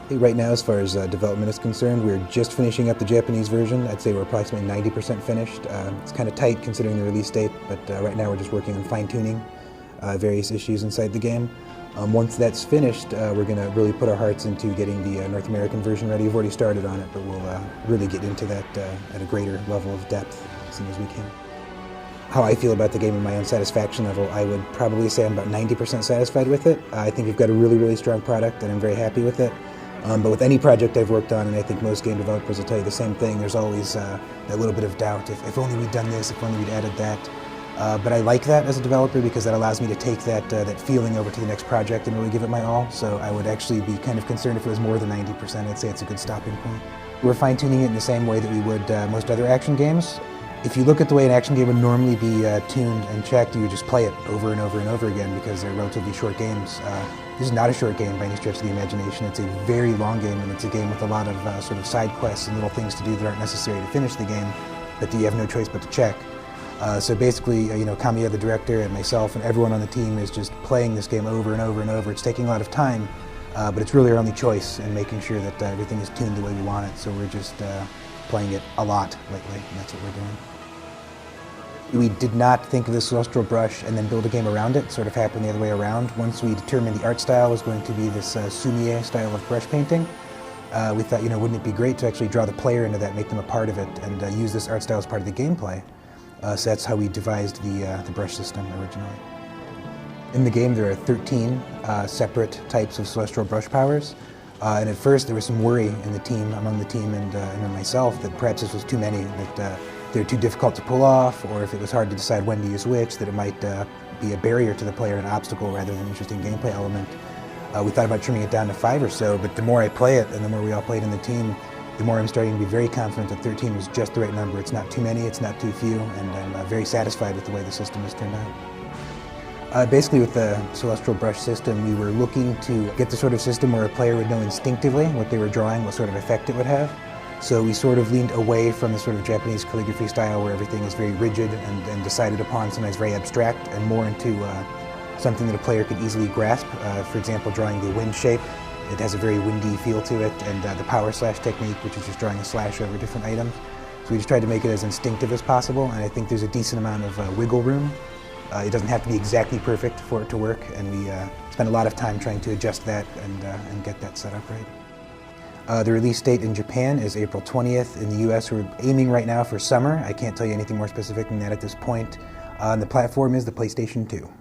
Right now, as far as development is concerned, we're just finishing up the Japanese version. I'd say we're approximately 90% finished. It's kind of tight considering the release date, but right now we're just working on fine-tuning various issues inside the game. Once that's finished, we're going to really put our hearts into getting the North American version ready. We've already started on it, but we'll really get into that at a greater level of depth as soon as we can. How I feel about the game and my own satisfaction level, I would probably say I'm about 90% satisfied with it. I think we've got a really, really strong product and I'm very happy with it. But with any project I've worked on, and I think most game developers will tell you the same thing, there's always that little bit of doubt. If only we'd done this, if only we'd added that. But I like that as a developer because that allows me to take that feeling over to the next project and really give it my all. So I would actually be kind of concerned if it was more than 90%. I'd say it's a good stopping point. We're fine-tuning it in the same way that we would most other action games. If you look at the way an action game would normally be tuned and checked, you would just play it over and over and over again because they're relatively short games. This is not a short game by any stretch of the imagination. It's a very long game, and it's a game with a lot of sort of side quests and little things to do that aren't necessary to finish the game, but that you have no choice but to check. So basically, Ōkami, the director, and myself and everyone on the team is just playing this game over and over and over. It's taking a lot of time, but it's really our only choice in making sure that everything is tuned the way we want it. So we're just playing it a lot lately, and that's what we're doing. We did not think of the celestial brush and then build a game around it. It sort of happened the other way around. Once we determined the art style was going to be this sumie style of brush painting, we thought, wouldn't it be great to actually draw the player into that, make them a part of it, and use this art style as part of the gameplay. So that's how we devised the brush system originally. In the game, there are 13 separate types of celestial brush powers. And at first, there was some worry in the team, among the team and in myself, that perhaps this was too many, that they're too difficult to pull off, or if it was hard to decide when to use which, that it might be a barrier to the player, an obstacle rather than an interesting gameplay element. We thought about trimming it down to 5 or so, but the more I play it and the more we all played in the team, the more I'm starting to be very confident that 13 was just the right number. It's not too many, it's not too few, and I'm very satisfied with the way the system has turned out. Basically with the celestial brush system, we were looking to get the sort of system where a player would know instinctively what they were drawing, what sort of effect it would have. So we sort of leaned away from the sort of Japanese calligraphy style where everything is very rigid and decided upon, sometimes very abstract, and more into something that a player could easily grasp. For example, drawing the wind shape. It has a very windy feel to it, and the power slash technique, which is just drawing a slash over different items. So we just tried to make it as instinctive as possible, and I think there's a decent amount of wiggle room. It doesn't have to be exactly perfect for it to work, and we spent a lot of time trying to adjust that and get that set up right. The release date in Japan is April 20th. In the US, we're aiming right now for summer. I can't tell you anything more specific than that at this point. And the platform is the PlayStation 2.